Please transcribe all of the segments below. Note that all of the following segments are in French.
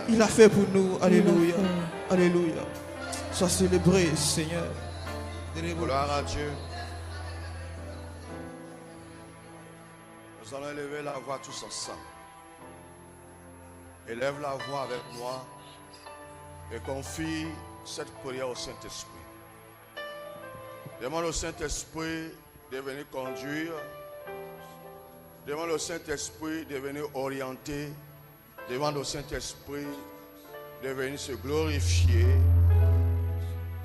Il a fait pour nous. Alléluia. Alléluia. Sois célébré, Seigneur. Gloire à Dieu. Nous allons élever la voix tous ensemble. Élève la voix avec moi et confie cette prière au Saint-Esprit. Demande au Saint-Esprit de venir conduire. Demande au Saint-Esprit de venir orienter. Demande au Saint-Esprit de venir se glorifier.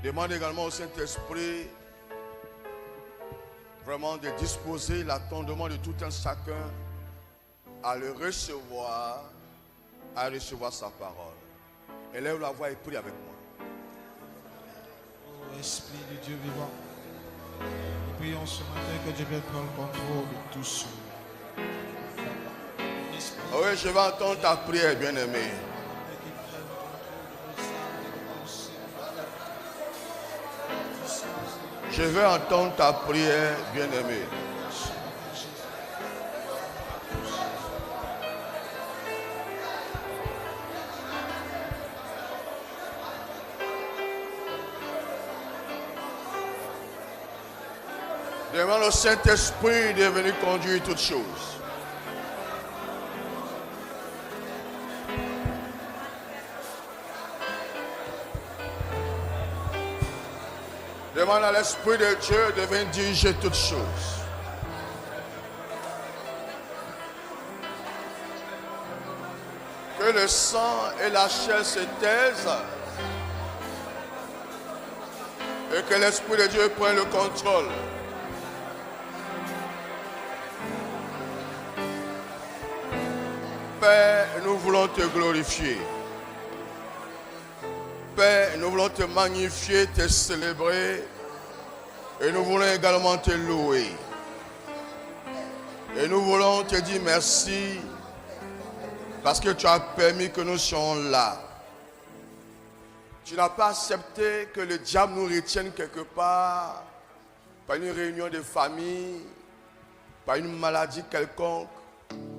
Demande également au Saint-Esprit vraiment de disposer l'attendement de tout un chacun à le recevoir, à recevoir sa parole. Élève la voix et prie avec moi. Oh, Esprit de Dieu vivant, nous prions ce matin que Dieu vienne prendre le contrôle de tout cela. Oui, je vais entendre ta prière, bien-aimé. Je vais entendre ta prière, bien-aimé. Demande au Saint-Esprit de venir conduire toutes choses. Demande à l'Esprit de Dieu de venir diriger toutes choses. Que le sang et la chair se taisent et que l'Esprit de Dieu prenne le contrôle. Père, nous voulons te glorifier. Père, nous voulons te magnifier, te célébrer et nous voulons également te louer. Et nous voulons te dire merci parce que tu as permis que nous soyons là. Tu n'as pas accepté que le diable nous retienne quelque part par une réunion de famille, par une maladie quelconque,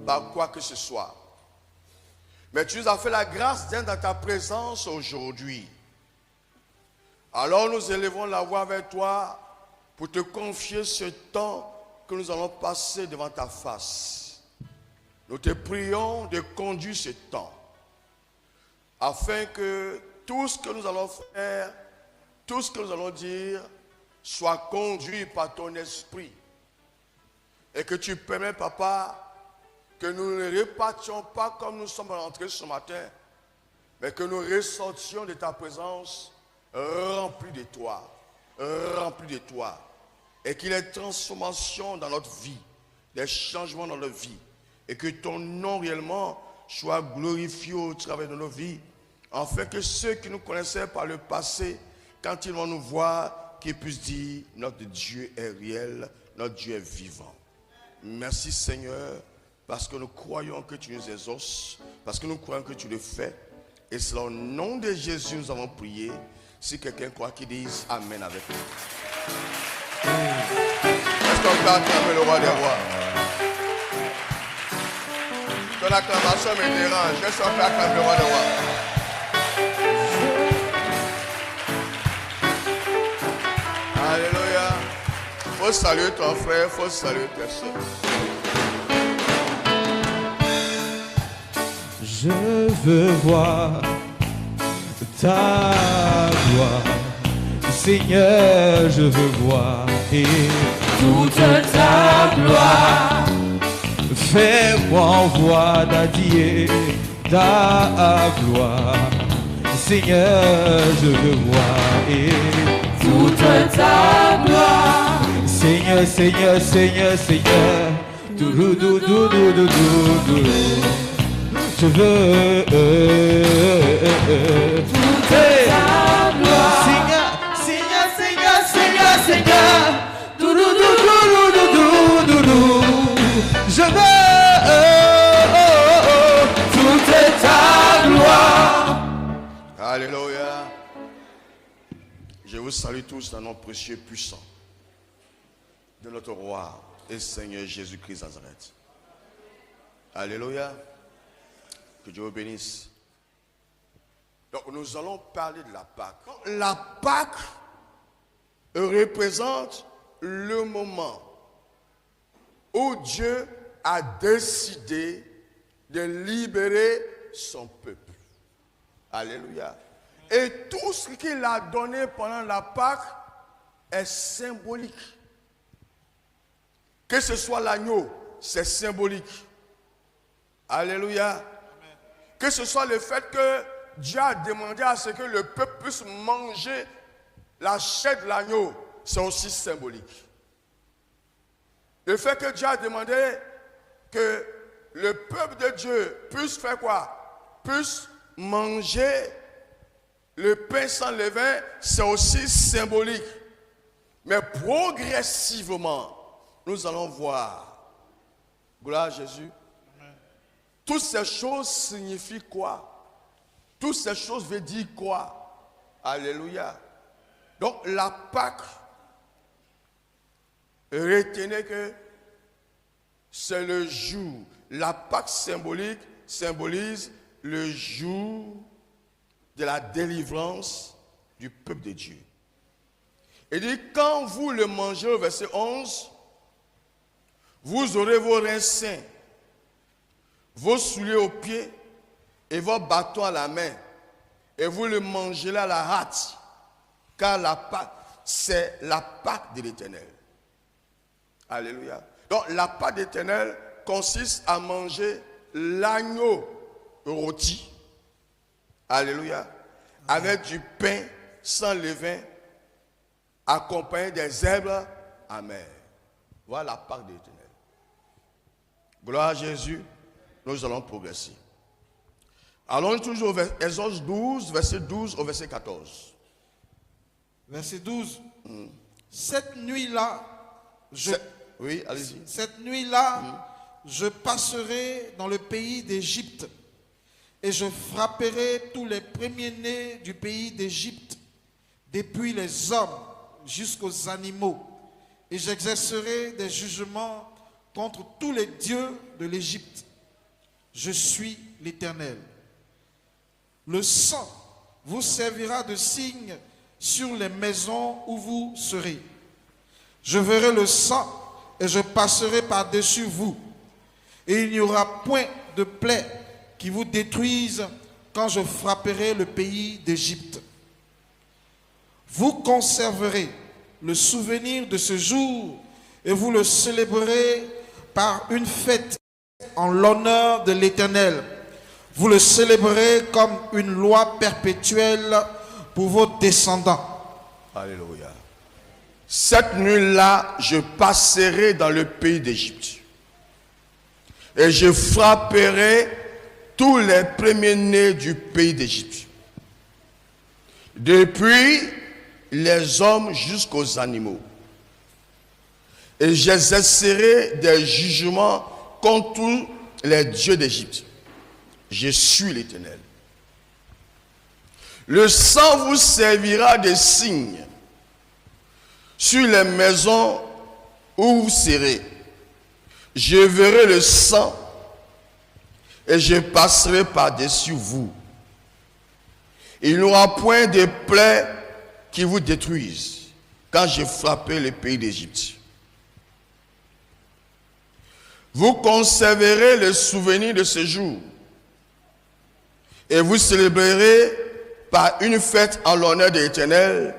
par quoi que ce soit. Mais tu nous as fait la grâce d'être dans ta présence aujourd'hui. Alors nous élevons la voix vers toi pour te confier ce temps que nous allons passer devant ta face. Nous te prions de conduire ce temps afin que tout ce que nous allons faire, tout ce que nous allons dire soit conduit par ton esprit. Et que tu permets, Papa, que nous ne repartions pas comme nous sommes rentrés ce matin, mais que nous ressortions de ta présence remplis de toi, et qu'il y ait transformation dans notre vie, des changements dans notre vie, et que ton nom réellement soit glorifié au travers de nos vies, afin que ceux qui nous connaissaient par le passé, quand ils vont nous voir, qu'ils puissent dire, notre Dieu est réel, notre Dieu est vivant. Merci Seigneur, parce que nous croyons que tu nous exauces, parce que nous croyons que tu le fais. Et c'est au nom de Jésus nous avons prié. Si quelqu'un croit qu'il dise Amen avec nous. Est-ce qu'on peut acclamer le roi des rois? Ton acclamation me dérange. Est-ce qu'on peut acclamer le roi des rois? Alléluia. Faut saluer ton frère, faut saluer tes soeurs. Je veux voir ta gloire, Seigneur, je veux voir toute ta gloire. Fais-moi voir d'adier ta gloire, Seigneur, je veux voir toute ta gloire. Seigneur, Seigneur, Seigneur, Seigneur, doudou, doudou, doudou, doudou. Je veux toute ta gloire. Seigneur, Seigneur, Seigneur, Seigneur, Seigneur, doudou, doudou, doudou, doudou. Je veux toute ta gloire. Alléluia. Je vous salue tous dans le nom précieux puissant de notre roi et Seigneur Jésus-Christ Nazareth. Alléluia. Que Dieu vous bénisse. Donc nous allons parler de la Pâque. La Pâque représente le moment où Dieu a décidé de libérer son peuple. Alléluia. Et tout ce qu'il a donné pendant la Pâque est symbolique. Que ce soit l'agneau, c'est symbolique. Alléluia. Que ce soit le fait que Dieu a demandé à ce que le peuple puisse manger la chair de l'agneau, c'est aussi symbolique. Le fait que Dieu a demandé que le peuple de Dieu puisse faire quoi? Puisse manger le pain sans levain, c'est aussi symbolique. Mais progressivement, nous allons voir, gloire à Jésus, toutes ces choses signifient quoi? Toutes ces choses veulent dire quoi? Alléluia. Donc la Pâque, retenez que c'est le jour. La Pâque symbolique symbolise le jour de la délivrance du peuple de Dieu. Il dit, quand vous le mangez, au verset 11, vous aurez vos reins sains, vos souliers aux pieds et vos bâtons à la main, et vous le mangerez à la hâte, car la Pâque, c'est la Pâque de l'Éternel. Alléluia. Donc la Pâque de l'Éternel consiste à manger l'agneau rôti, alléluia, avec du pain sans levain, accompagné des herbes amères. Voilà la Pâque de l'Éternel. Gloire à Jésus, nous allons progresser. Allons toujours au Exode 12, verset 12 au verset 14. Verset 12. Cette nuit-là, oui, allez-y. Cette nuit-là, je passerai dans le pays d'Égypte et je frapperai tous les premiers-nés du pays d'Égypte, depuis les hommes jusqu'aux animaux, et j'exercerai des jugements contre tous les dieux de l'Égypte. Je suis l'Éternel. Le sang vous servira de signe sur les maisons où vous serez. Je verrai le sang et je passerai par-dessus vous. Et il n'y aura point de plaie qui vous détruise quand je frapperai le pays d'Égypte. Vous conserverez le souvenir de ce jour et vous le célébrerez par une fête en l'honneur de l'Éternel. Vous le célébrerez comme une loi perpétuelle pour vos descendants. Alléluia. Cette nuit-là, je passerai dans le pays d'Égypte. Et je frapperai tous les premiers-nés du pays d'Égypte. Depuis les hommes jusqu'aux animaux. Et j'exercerai des jugements contre tous les dieux d'Égypte. Je suis l'Éternel. Le sang vous servira de signe sur les maisons où vous serez. Je verrai le sang et je passerai par-dessus vous. Il n'y aura point de plaies qui vous détruisent quand je frapperai le pays d'Égypte. Vous conserverez le souvenir de ce jour et vous célébrerez par une fête en l'honneur de l'Éternel.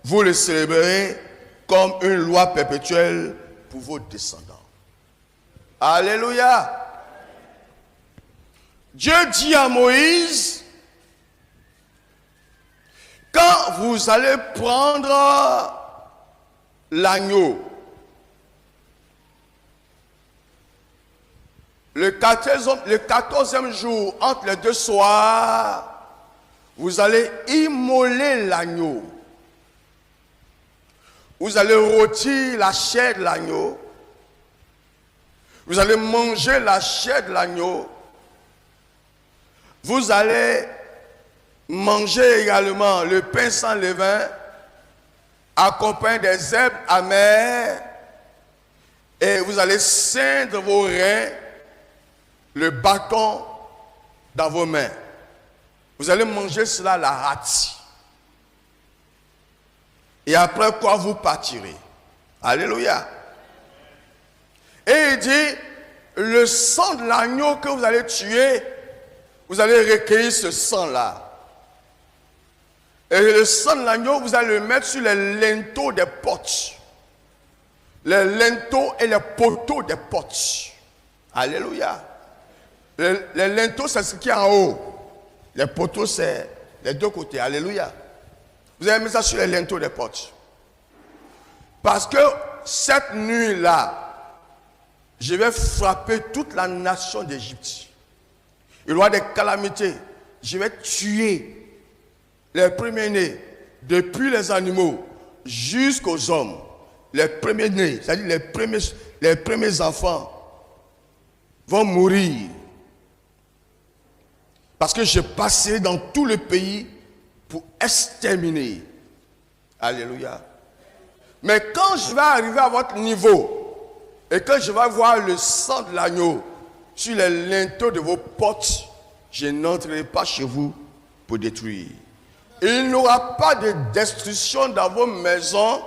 Vous le célébrerez comme une loi perpétuelle pour vos descendants. Alléluia. Dieu dit à Moïse, quand vous allez prendre l'agneau, le 14e jour, entre les deux soirs, vous allez immoler l'agneau. Vous allez rôtir la chair de l'agneau. Vous allez manger la chair de l'agneau. Vous allez manger également le pain sans levain, accompagné des herbes amères. Et vous allez ceindre vos reins, le bâton dans vos mains. Vous allez manger cela à la hâte. Et après quoi vous partirez. Alléluia. Et il dit, le sang de l'agneau que vous allez tuer, vous allez recueillir ce sang-là. Et le sang de l'agneau, vous allez le mettre sur les linteaux des portes. Les linteaux et les poteaux des portes. Alléluia. Les linteaux, c'est ce qui est en haut. Les poteaux, c'est les deux côtés. Alléluia. Vous allez mettre ça sur les linteaux des portes. Parce que cette nuit-là, je vais frapper toute la nation d'Égypte. Il y aura des calamités. Je vais tuer les premiers-nés, depuis les animaux jusqu'aux hommes. Les premiers-nés, c'est-à-dire les premiers enfants, vont mourir. Parce que je passerai dans tout le pays pour exterminer. Alléluia. Mais quand je vais arriver à votre niveau et que je vais voir le sang de l'agneau sur les linteaux de vos portes, je n'entrerai pas chez vous pour détruire. Il n'y aura pas de destruction dans vos maisons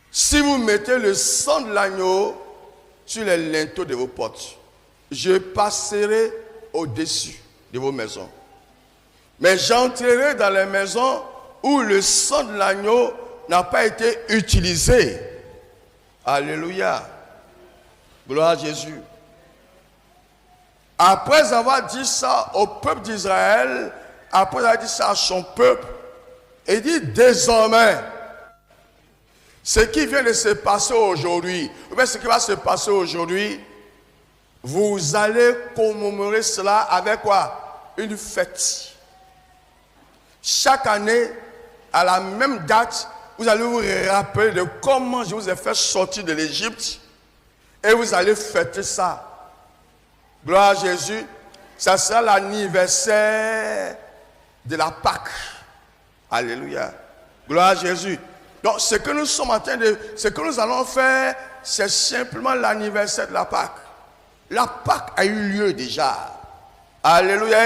si vous mettez le sang de l'agneau sur les linteaux de vos portes. Je passerai au-dessus de vos maisons. Mais j'entrerai dans les maisons où le sang de l'agneau n'a pas été utilisé. Alléluia. Gloire à Jésus. Après avoir dit ça au peuple d'Israël, après avoir dit ça à son peuple, il dit désormais, ce qui vient de se passer aujourd'hui, ou bien ce qui va se passer aujourd'hui, vous allez commémorer cela avec quoi? Une fête. Chaque année, à la même date, vous allez vous rappeler de comment je vous ai fait sortir de l'Égypte et vous allez fêter ça. Gloire à Jésus. Ça sera l'anniversaire de la Pâque. Alléluia. Gloire à Jésus. Donc, ce que nous sommes en train de... Ce que nous allons faire, c'est simplement l'anniversaire de la Pâque. La Pâque a eu lieu déjà. Alléluia.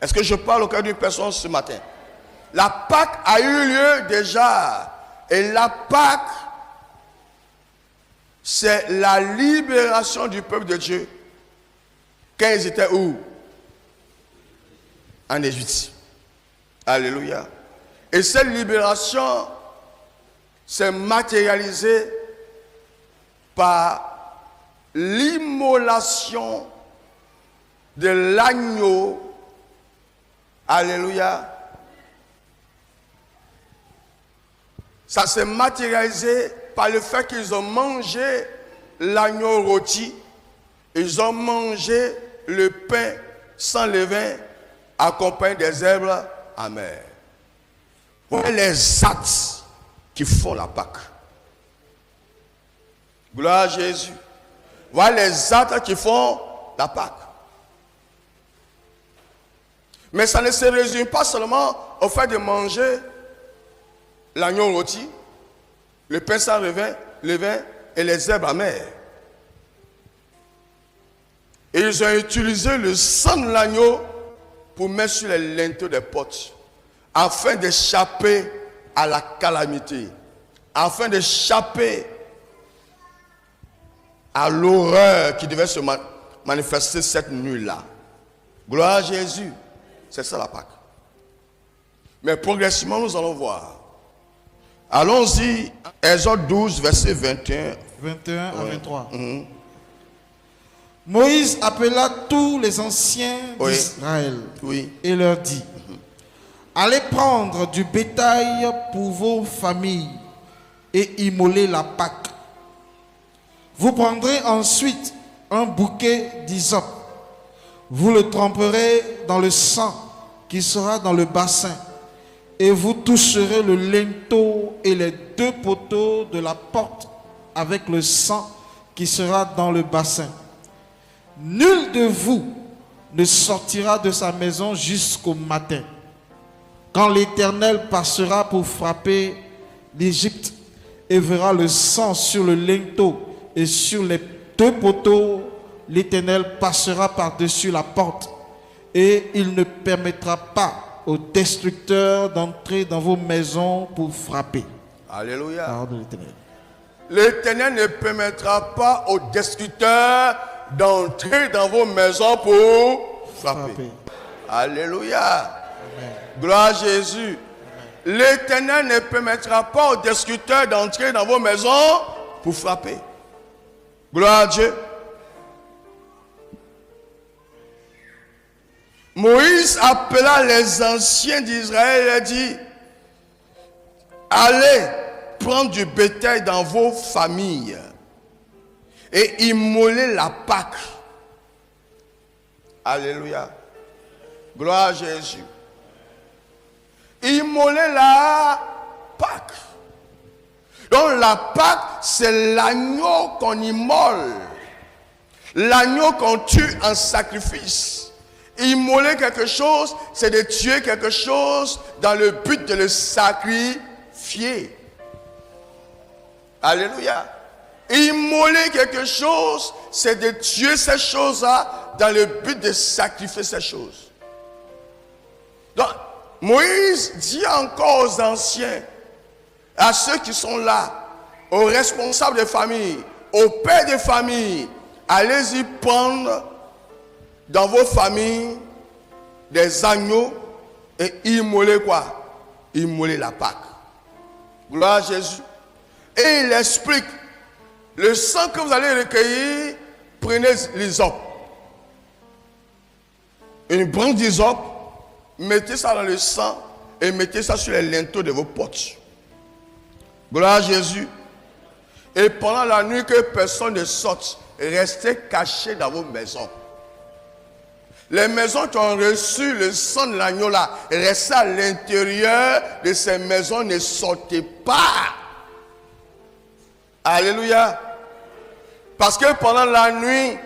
Est-ce que je parle au cœur d'une personne ce matin? La Pâque a eu lieu déjà. Et la Pâque, c'est la libération du peuple de Dieu. Quand ils étaient où? En Égypte. Alléluia. Et cette libération s'est matérialisée par l'immolation de l'agneau. Alléluia. Ça s'est matérialisé par le fait qu'ils ont mangé l'agneau rôti. Ils ont mangé le pain sans levain accompagné des herbes amères. Voilà les actes qui font la Pâque. Gloire à Jésus. Voilà les actes qui font la Pâque. Mais ça ne se résume pas seulement au fait de manger l'agneau rôti, le pain sans levain et les herbes amères. Et ils ont utilisé le sang de l'agneau pour mettre sur les linteaux des portes, afin d'échapper à la calamité, afin d'échapper à l'horreur qui devait se manifester cette nuit-là. Gloire à Jésus. C'est ça la Pâque. Mais progressivement, nous allons voir. Allons-y, Exode 12, verset 21. 21 à 23. Moïse appela tous les anciens d'Israël et leur dit, allez prendre du bétail pour vos familles et immoler la Pâque. Vous prendrez ensuite un bouquet d'hysope. Vous le tremperez dans le sang qui sera dans le bassin et vous toucherez le linteau et les deux poteaux de la porte avec le sang qui sera dans le bassin. Nul de vous ne sortira de sa maison jusqu'au matin, quand l'Éternel passera pour frapper l'Égypte et verra le sang sur le linteau et sur les deux poteaux. L'Éternel passera par-dessus la porte et il ne permettra pas aux destructeurs d'entrer dans vos maisons pour frapper. Alléluia. Parole de l'Éternel. L'Éternel ne permettra pas aux destructeurs d'entrer dans vos maisons pour frapper. Alléluia. Gloire à Jésus. L'Éternel ne permettra pas aux destructeurs d'entrer dans vos maisons pour frapper. Gloire à Dieu. Moïse appela les anciens d'Israël et dit: allez prendre du bétail dans vos familles et immolez la Pâque. Alléluia. Gloire à Jésus. Immoler la Pâque. Donc la Pâque, c'est l'agneau qu'on immole. L'agneau qu'on tue en sacrifice. Immoler quelque chose, c'est de tuer quelque chose dans le but de le sacrifier. Alléluia. Immoler quelque chose, c'est de tuer ces choses-là dans le but de sacrifier ces choses. Donc, Moïse dit encore aux anciens, à ceux qui sont là, aux responsables des familles, aux pères des familles, allez-y prendre dans vos familles des agneaux et immoler quoi? Immoler la Pâque. Gloire à Jésus. Et il explique, le sang que vous allez recueillir, prenez l'hysope. Une branche d'hysope, mettez ça dans le sang et mettez ça sur les linteaux de vos portes. Gloire à Jésus. Et pendant la nuit que personne ne sorte, restez cachés dans vos maisons. Les maisons qui ont reçu le sang de l'agneau là, restez à l'intérieur de ces maisons, ne sortez pas. Alléluia. Parce que pendant la nuit,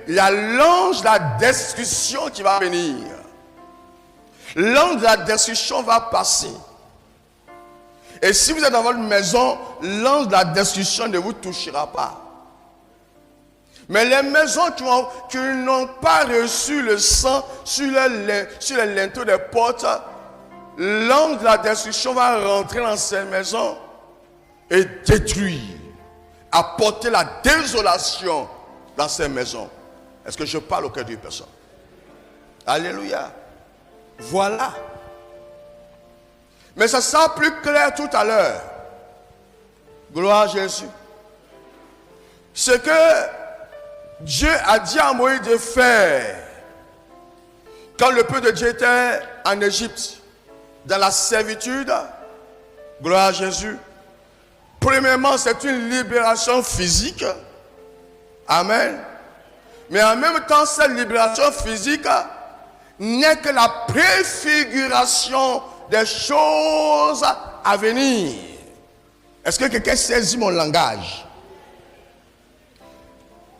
il y a l'ange de la destruction qui va venir. L'ange de la destruction va passer. Et si vous êtes dans votre maison, l'ange de la destruction ne vous touchera pas. Mais les maisons qui n'ont pas reçu le sang sur les linteaux des portes, l'ange de la destruction va rentrer dans ces maisons et détruire, apporter la désolation dans ces maisons. Est-ce que je parle au cœur d'une personne? Alléluia. Voilà. Mais ça sera plus clair tout à l'heure. Gloire à Jésus. Ce que Dieu a dit à Moïse de faire quand le peuple de Dieu était en Égypte, dans la servitude. Gloire à Jésus. Premièrement, c'est une libération physique. Amen. Mais en même temps, cette libération physique n'est que la préfiguration des choses à venir. Est-ce que quelqu'un saisit mon langage?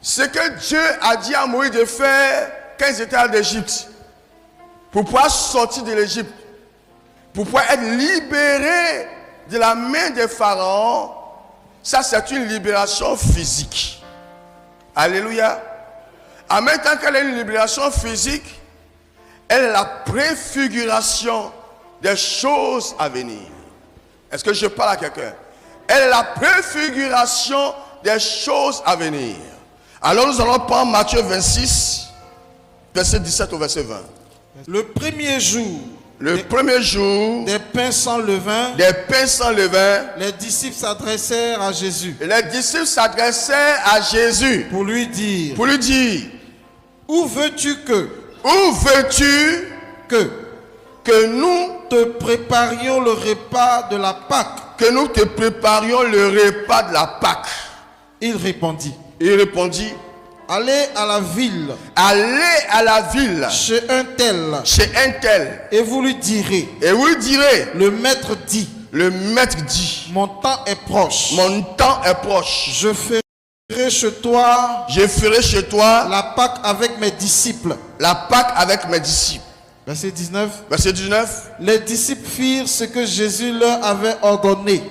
Ce que Dieu a dit à Moïse de faire quand ils étaient en Égypte, pour pouvoir sortir de l'Égypte, pour pouvoir être libéré de la main des pharaons, ça c'est une libération physique. Alléluia. En même temps qu'elle est une libération physique, elle est la préfiguration des choses à venir. Est-ce que je parle à quelqu'un? Elle est la préfiguration des choses à venir. Alors nous allons prendre Matthieu 26, verset 17 au verset 20. Le premier jour des pains sans levain, les disciples s'adressèrent à Jésus. Les disciples s'adressaient à Jésus pour lui dire, où veux-tu que nous te préparions le repas de la Pâque? Que nous te préparions le repas de la Pâque. Il répondit, allez à la ville, chez un tel, et vous lui direz, le maître dit, mon temps est proche, je ferai chez toi la Pâque avec mes disciples. Verset 19. Les disciples firent ce que Jésus leur avait ordonné.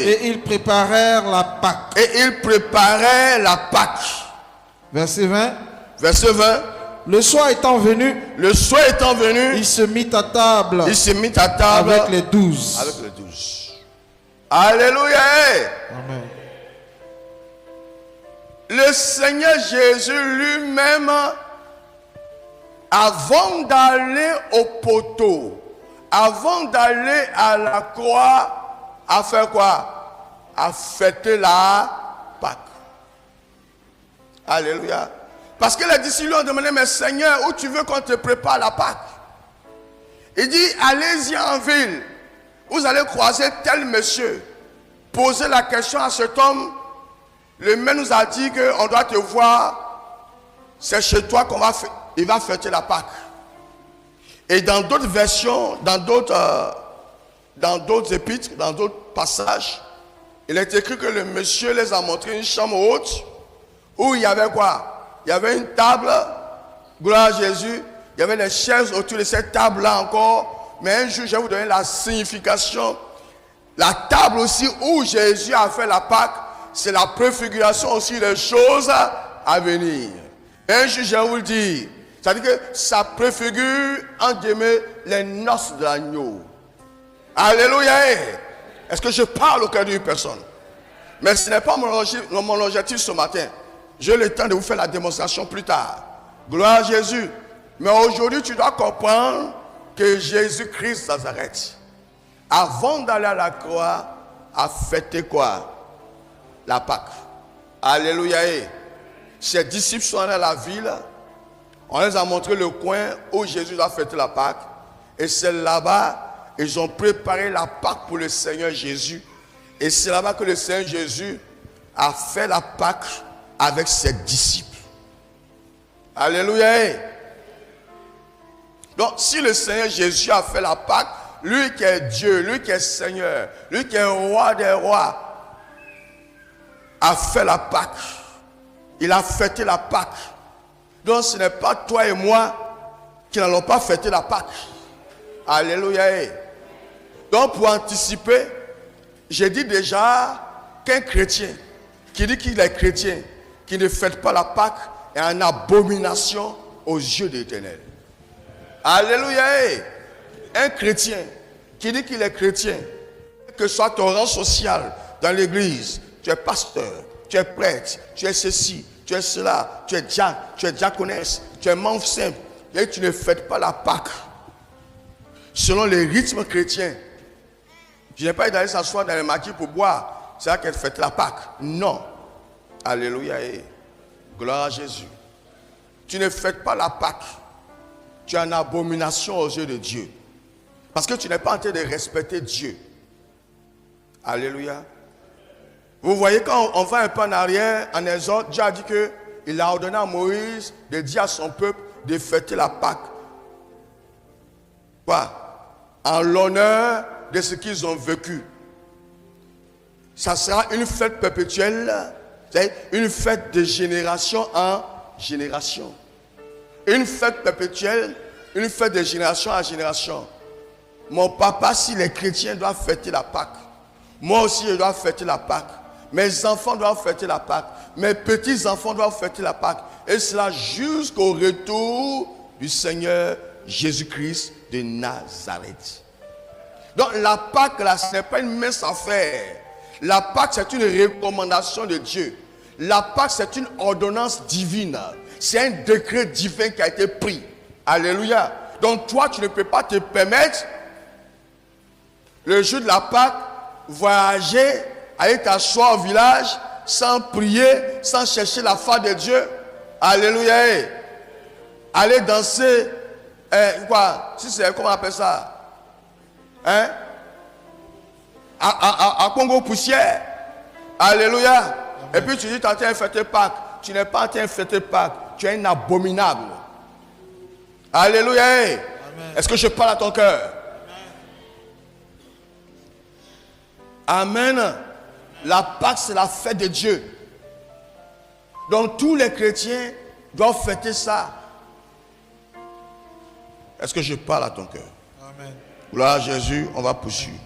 Et ils préparèrent la Pâque. Verset 20. Le soir étant venu, le soir étant venu, il se mit à table il se mit à table avec les 12. avec les 12. Alléluia. Amen. Le Seigneur Jésus lui-même, avant d'aller au poteau, avant d'aller à la croix, a fait quoi? A fêté la Pâque. Alléluia. Parce que les disciples lui ont demandé, mais Seigneur, où tu veux qu'on te prépare la Pâque? Il dit, allez-y en ville. Vous allez croiser tel monsieur. Posez la question à cet homme. Le maire nous a dit qu'on doit te voir. C'est chez toi qu'on va faire. Il va fêter la Pâque. Et dans d'autres versions, dans d'autres épîtres, dans d'autres passages, il est écrit que le monsieur les a montré une chambre haute où il y avait quoi? Il y avait une table, gloire à Jésus. Il y avait des chaises autour de cette table-là encore. Mais un jour, je vais vous donner la signification. La table aussi où Jésus a fait la Pâque, c'est la préfiguration aussi des choses à venir. Et un jour, je vais vous le dire. C'est-à-dire que ça préfigure, en guillemets, les noces de l'agneau. Alléluia. Est-ce que je parle au cœur d'une personne? Mais ce n'est pas mon objectif ce matin. J'ai le temps de vous faire la démonstration plus tard. Gloire à Jésus. Mais aujourd'hui, tu dois comprendre que Jésus-Christ Nazareth, avant d'aller à la croix, a fêté quoi? La Pâque. Alléluia. Ses disciples sont allés à la ville. On les a montré le coin où Jésus a fêté la Pâque. Et c'est là-bas, ils ont préparé la Pâque pour le Seigneur Jésus. Et c'est là-bas que le Seigneur Jésus a fait la Pâque avec ses disciples. Alléluia. Donc, si le Seigneur Jésus a fait la Pâque, lui qui est Dieu, lui qui est Seigneur, lui qui est roi des rois, a fait la Pâque. Il a fêté la Pâque. Donc, ce n'est pas toi et moi qui n'allons pas fêter la Pâque. Alléluia. Donc, pour anticiper, j'ai dit déjà qu'un chrétien qui dit qu'il est chrétien, qui ne fête pas la Pâque, est en abomination aux yeux de l'Éternel. Alléluia. Un chrétien qui dit qu'il est chrétien, que ce soit ton rang social dans l'église, tu es pasteur, tu es prêtre, tu es ceci, tu es cela, tu es diacre, tu es diaconesse, tu es membre simple, et tu ne fêtes pas la Pâque selon les rythmes chrétiens. Je n'ai pas d'aller s'asseoir dans les maquis pour boire, c'est là qu'elle fête la Pâque. Non. Alléluia. Gloire à Jésus. Tu ne fêtes pas la Pâque. Tu es en abomination aux yeux de Dieu. Parce que tu n'es pas en train de respecter Dieu. Alléluia. Vous voyez, quand on va un peu en arrière, en Exode, Dieu a dit qu'il a ordonné à Moïse de dire à son peuple de fêter la Pâque. Quoi? En l'honneur de ce qu'ils ont vécu. Ça sera une fête perpétuelle, une fête de génération en génération. Une fête perpétuelle, une fête de génération en génération. Mon papa, si les chrétiens doivent fêter la Pâque, moi aussi je dois fêter la Pâque. Mes enfants doivent fêter la Pâque. Mes petits-enfants doivent fêter la Pâque. Et cela jusqu'au retour du Seigneur Jésus-Christ de Nazareth. Donc la Pâque, là, ce n'est pas une mince affaire. La Pâque, c'est une recommandation de Dieu. La Pâque, c'est une ordonnance divine. C'est un décret divin qui a été pris. Alléluia. Donc toi, tu ne peux pas te permettre, le jour de la Pâque, voyager, aller t'asseoir au village, sans prier, sans chercher la face de Dieu. Alléluia. Aller danser, quoi, si c'est, comment on appelle ça? Hein? À Congo poussière. Alléluia. Amen. Et puis tu dis, tu es en train de fêter Pâques. Tu n'es pas en train de fêter Pâques. Tu es un abominable. Alléluia. Amen. Est-ce que je parle à ton cœur? Amen. Amen. La Pâque, c'est la fête de Dieu. Donc tous les chrétiens doivent fêter ça. Est-ce que je parle à ton cœur? Amen. Gloire à Jésus, on va poursuivre.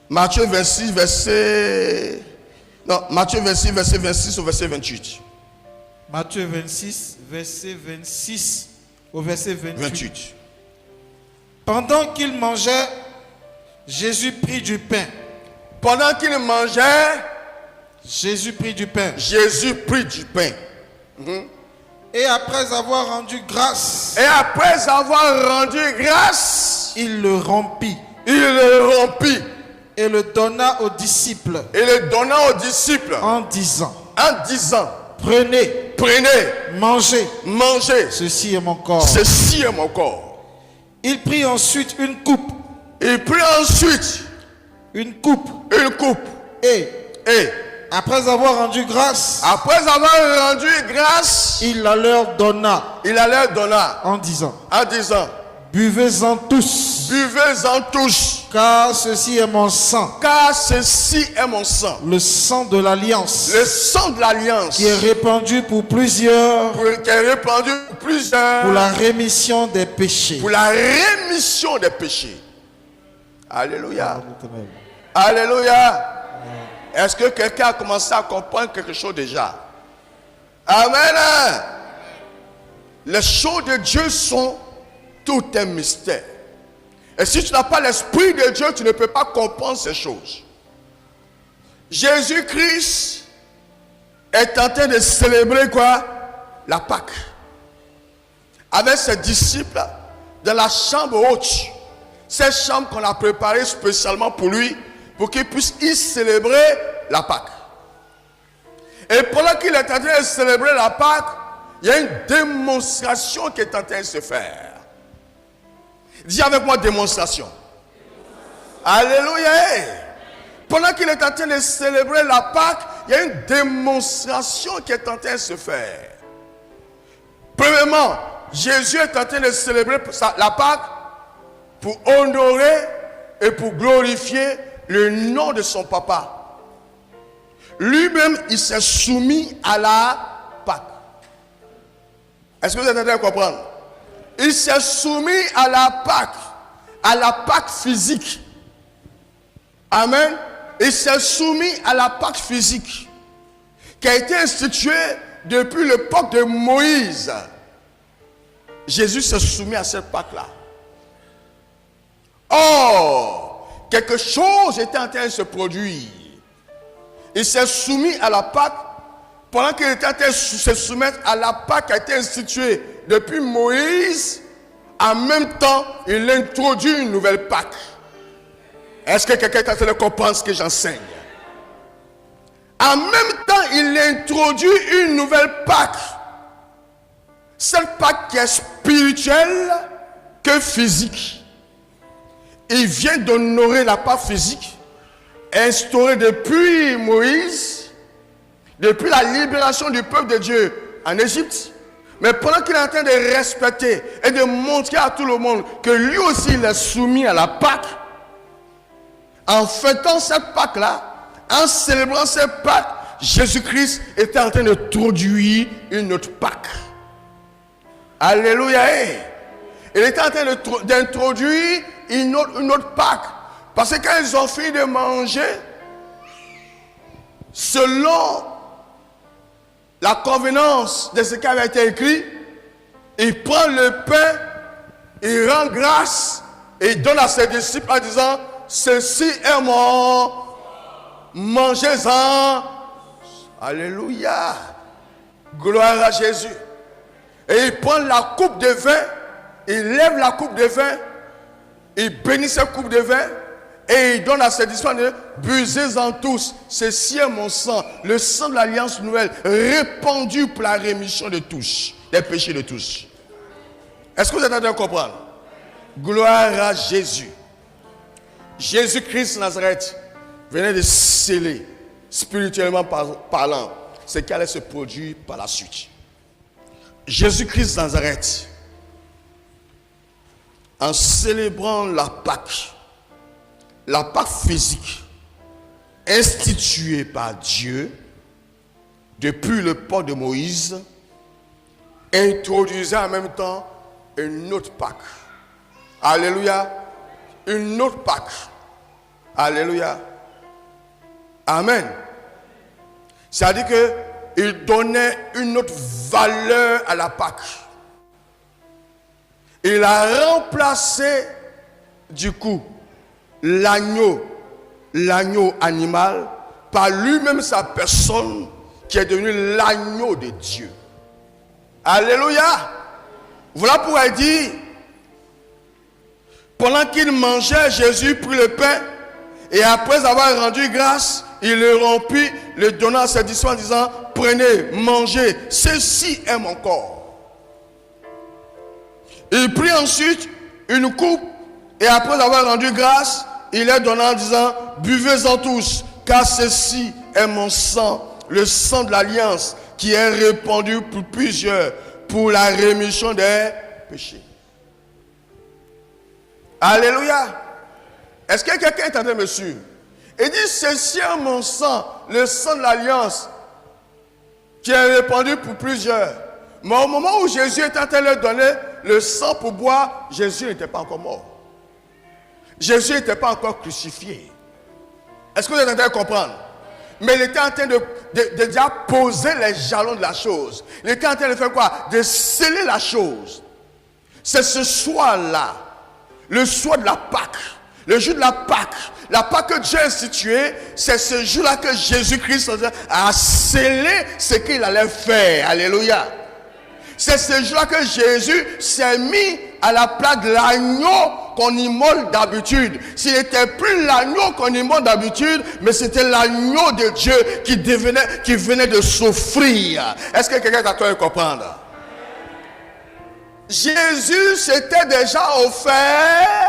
Matthieu 26, verset 26 au verset 28. Matthieu 26, verset 26 au verset 28. Pendant qu'il mangeait, Jésus prit du pain. Pendant qu'il mangeait, Jésus prit du pain. Jésus prit du pain. Et après avoir rendu grâce, Et après avoir rendu grâce, il le rompit il le rompit et le donna aux disciples et le donna aux disciples en disant, en disant, prenez, prenez, mangez, mangez, ceci est mon corps. ceci est mon corps. Il prit ensuite une coupe Il prit ensuite une coupe et après avoir rendu grâce, après avoir rendu grâce, il la leur donna il la leur donna en disant, buvez-en tous, buvez-en tous, car ceci est mon sang, car ceci est mon sang, le sang de l'alliance, le sang de l'alliance, qui est répandu pour plusieurs, qui est répandu pour plusieurs, pour la rémission des péchés. pour la rémission des péchés. Alléluia. Alléluia. Est-ce que quelqu'un a commencé à comprendre quelque chose déjà? Amen. Les choses de Dieu sont tout un mystère. Et si tu n'as pas l'Esprit de Dieu, tu ne peux pas comprendre ces choses. Jésus-Christ est en train de célébrer quoi? La Pâque. Avec ses disciples dans la chambre haute. Cette chambre qu'on a préparée spécialement pour lui, pour qu'il puisse y célébrer la Pâque. Et pendant qu'il est en train de célébrer la Pâque, il y a une démonstration qui est en train de se faire. Dis avec moi démonstration. Alléluia. Pendant qu'il est en train de célébrer la Pâque, il y a une démonstration qui est en train de se faire. Premièrement, Jésus est en train de célébrer la Pâque pour honorer et pour glorifier le nom de son papa. Lui-même, il s'est soumis à la Pâque. Est-ce que vous êtes en train de comprendre? Il s'est soumis à la Pâque physique. Amen. Il s'est soumis à la Pâque physique qui a été instituée depuis l'époque de Moïse. Jésus s'est soumis à cette Pâque-là. Or, quelque chose était en train de se produire. Il s'est soumis à la Pâque pendant qu'il était en train de se soumettre à la Pâque qui a été instituée depuis Moïse. En même temps, il introduit une nouvelle Pâque. Est-ce que quelqu'un est en train de comprendre ce que j'enseigne? En même temps, il introduit une nouvelle Pâque. Cette Pâque qui est spirituelle que physique. Il vient d'honorer la Pâque physique, instaurée depuis Moïse, depuis la libération du peuple de Dieu en Égypte. Mais pendant qu'il est en train de respecter et de montrer à tout le monde que lui aussi il est soumis à la Pâque, en fêtant cette Pâque-là, en célébrant cette Pâque, Jésus-Christ était en train d'introduire une autre Pâque. Alléluia. Il était en train d'introduire une autre Pâque. Parce que quand ils ont fini de manger, selon la convenance de ce qui avait été écrit, il prend le pain, il rend grâce et il donne à ses disciples en disant, ceci est mon, mangez-en. Alléluia. Gloire à Jésus. Et il prend la coupe de vin, il lève la coupe de vin, il bénit cette coupe de vin et il donne à ses disciples, buvez-en tous, ceci est mon sang, le sang de l'alliance nouvelle, répandu pour la rémission de tous, des péchés de tous. Est-ce que vous êtes en train de comprendre? Gloire à Jésus. Jésus-Christ de Nazareth venait de sceller, spirituellement parlant, ce qui allait se produire par la suite. Jésus-Christ de Nazareth, en célébrant la Pâque physique, instituée par Dieu depuis le port de Moïse, introduisait en même temps une autre Pâque. Alléluia. Une autre Pâque. Alléluia. Amen. C'est-à-dire que il donnait une autre valeur à la Pâque. Il a remplacé du coup l'agneau animal par lui-même sa personne qui est devenu l'agneau de Dieu. Alléluia. Voilà pourquoi il dit, pendant qu'il mangeait, Jésus prit le pain et après avoir rendu grâce, il le rompit, le donna à ses disciples en disant, prenez, mangez, ceci est mon corps. Il prit ensuite une coupe et après avoir rendu grâce, il les donna en disant, buvez-en tous, car ceci est mon sang, le sang de l'alliance qui est répandu pour plusieurs pour la rémission des péchés. Alléluia. Est-ce que quelqu'un est en train de me suivre? Il dit, ceci est mon sang, le sang de l'alliance qui est répandu pour plusieurs. Mais au moment où Jésus était en train de leur donner le sang pour boire, Jésus n'était pas encore mort. Jésus n'était pas encore crucifié. Est-ce que vous êtes en train de comprendre? Mais il était en train de déjà poser les jalons de la chose. Il était en train de faire quoi? De sceller la chose. C'est ce soir-là, le soir de la Pâque, le jour de la Pâque que Dieu a instituée, c'est ce jour-là que Jésus-Christ a scellé ce qu'il allait faire. Alléluia. C'est ce jour-là que Jésus s'est mis à la place de l'agneau qu'on immole d'habitude. S'il n'était plus l'agneau qu'on immole d'habitude, mais c'était l'agneau de Dieu qui venait de souffrir. Est-ce que quelqu'un est en train de comprendre? Jésus s'était déjà offert